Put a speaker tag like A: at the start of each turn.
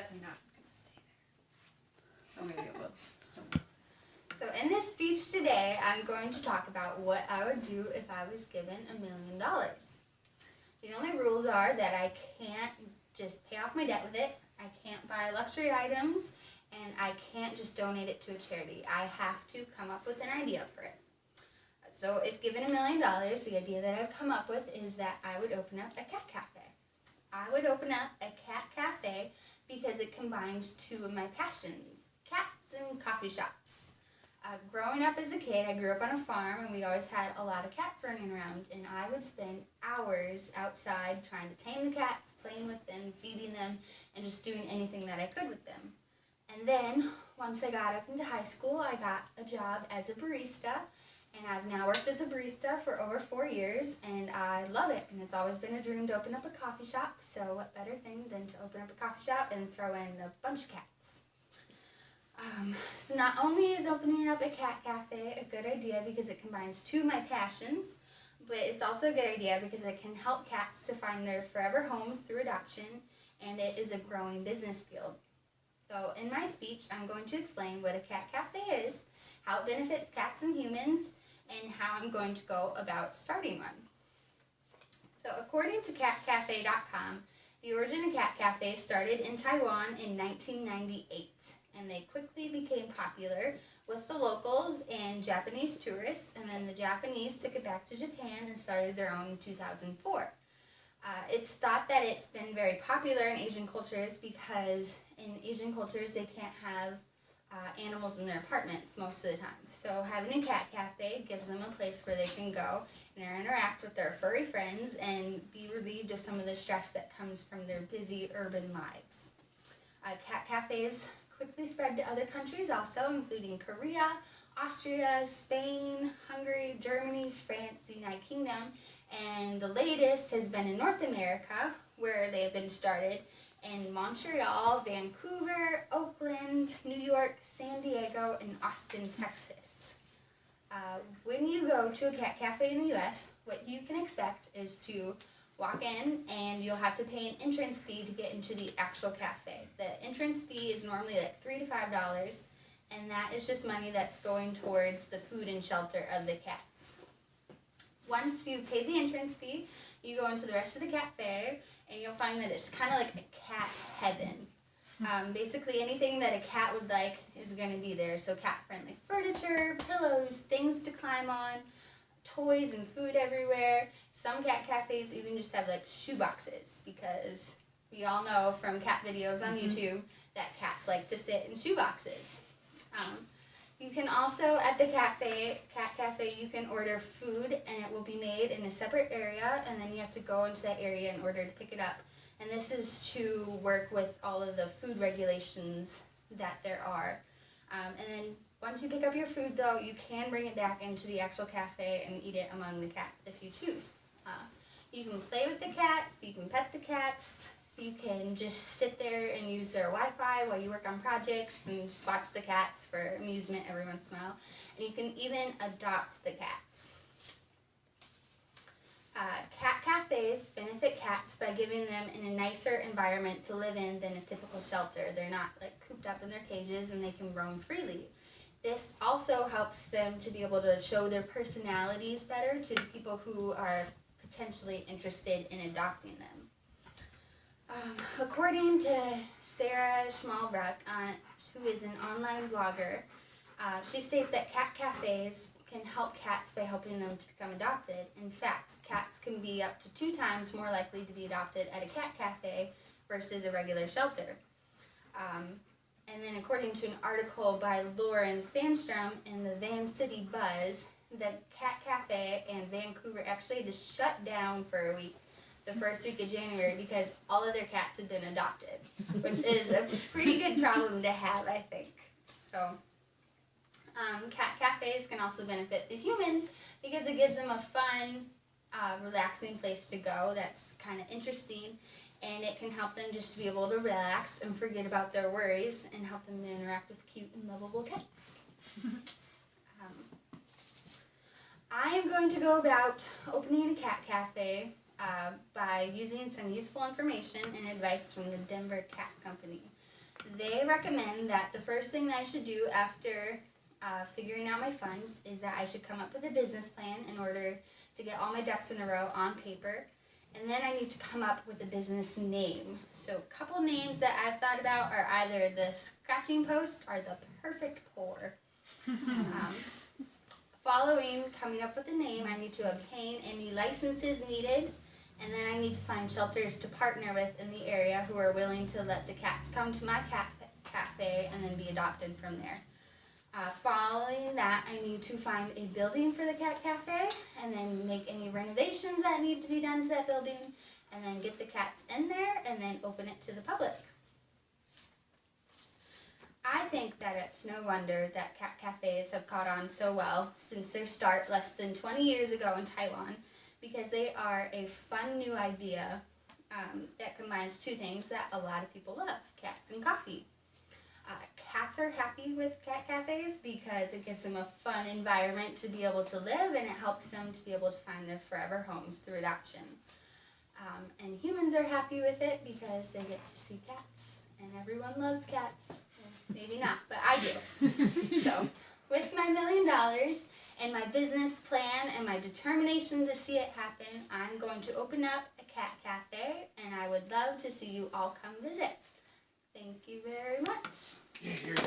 A: definitely not gonna stay there. Oh, maybe it will. Just don't know.
B: So in this speech today, I'm going to talk about what I would do if I was given $1 million. The only rules are that I can't just pay off my debt with it, I can't buy luxury items, and I can't just donate it to a charity. I have to come up with an idea for it. So if given $1 million, the idea that I've come up with is that I would open up a cat cafe. I would open up a cat cafe because it combines two of my passions, cats and coffee shops. Growing up as a kid, I grew up on a farm and we always had a lot of cats running around, and I would spend hours outside trying to tame the cats, playing with them, feeding them, and just doing anything that I could with them. And then, once I got up into high school, I got a job as a barista, and I've now worked as a barista for over 4 years, and I love it. And it's always been a dream to open up a coffee shop, so what better thing than to open up a coffee shop and throw in a bunch of cats. So not only is opening up a cat cafe a good idea because it combines two of my passions, but it's also a good idea because it can help cats to find their forever homes through adoption, and it is a growing business field. So in my speech, I'm going to explain what a cat cafe is, how it benefits cats and humans, and how I'm going to go about starting one. So according to catcafe.com, the origin of cat cafes started in Taiwan in 1998, and they quickly became popular with the locals and Japanese tourists, and then the Japanese took it back to Japan and started their own in 2004. It's thought that it's been very popular in Asian cultures because in Asian cultures they can't have animals in their apartments most of the time. So having a cat cafe gives them a place where they can go and interact with their furry friends and be relieved of some of the stress that comes from their busy urban lives. Cat cafes quickly spread to other countries also, including Korea, Austria, Spain, Hungary, Germany, France, the United Kingdom, and the latest has been in North America, where they have been started in Montreal, Vancouver, Oakland, New York, San Diego, and Austin, Texas. When you go to a cat cafe in the U.S., what you can expect is to walk in and you'll have to pay an entrance fee to get into the actual cafe. The entrance fee is normally like $3 to $5, and that is just money that's going towards the food and shelter of the cats. Once you pay the entrance fee, you go into the rest of the cafe, and you'll find that it's kind of like a cat heaven. Basically, anything that a cat would like is going to be there. So cat-friendly furniture, pillows, things to climb on, toys and food everywhere. Some cat cafes even just have like shoe boxes, because we all know from cat videos on YouTube that cats like to sit in shoe boxes. You can also, at the cat cafe, you can order food and it will be made in a separate area, and then you have to go into that area in order to pick it up. And this is to work with all of the food regulations that there are. And then once you pick up your food, though, you can bring it back into the actual cafe and eat it among the cats if you choose. You can play with the cats, you can pet the cats, you can just sit there and use their Wi-Fi while you work on projects and just watch the cats for amusement every once in a while. And you can even adopt the cats. Cat cafes benefit cats by giving them in a nicer environment to live in than a typical shelter. They're not like cooped up in their cages and they can roam freely. This also helps them to be able to show their personalities better to the people who are potentially interested in adopting them. According to Sarah Schmalbrook, who is an online blogger, she states that cat cafes can help cats by helping them to become adopted. In fact, cats can be up to 2 times more likely to be adopted at a cat cafe versus a regular shelter. And then according to an article by Lauren Sandstrom in the Van City Buzz, the cat cafe in Vancouver actually had to shut down for a week the first week of January because all of their cats had been adopted, which is a pretty good problem to have, I think. So, cat cafes can also benefit the humans because it gives them a fun, relaxing place to go that's kind of interesting, and it can help them just to be able to relax and forget about their worries and help them to interact with cute and lovable cats. I am going to go about opening a cat cafe by using some useful information and advice from the Denver Cat Company. they recommend that the first thing that I should do after figuring out my funds is that I should come up with a business plan in order to get all my ducks in a row on paper. And then I need to come up with a business name. So a couple names that I've thought about are either the Scratching Post or the Perfect Pour. Following coming up with a name, I need to obtain any licenses needed, and then I need to find shelters to partner with in the area who are willing to let the cats come to my cafe and then be adopted from there. Following that, I need to find a building for the cat cafe and then make any renovations that need to be done to that building and then get the cats in there and then open it to the public. I think that it's no wonder that cat cafes have caught on so well since their start less than 20 years ago in Taiwan, because they are a fun new idea that combines two things that a lot of people love, cats and coffee. Cats are happy with cat cafes because it gives them a fun environment to be able to live, and it helps them to be able to find their forever homes through adoption. And humans are happy with it because they get to see cats, and everyone loves cats. Maybe not, but I do. So, with my $1 million and my business plan and my determination to see it happen, I'm going to open up a cat cafe, and I would love to see you all come visit. Thank you very much.
C: Yeah, here you go.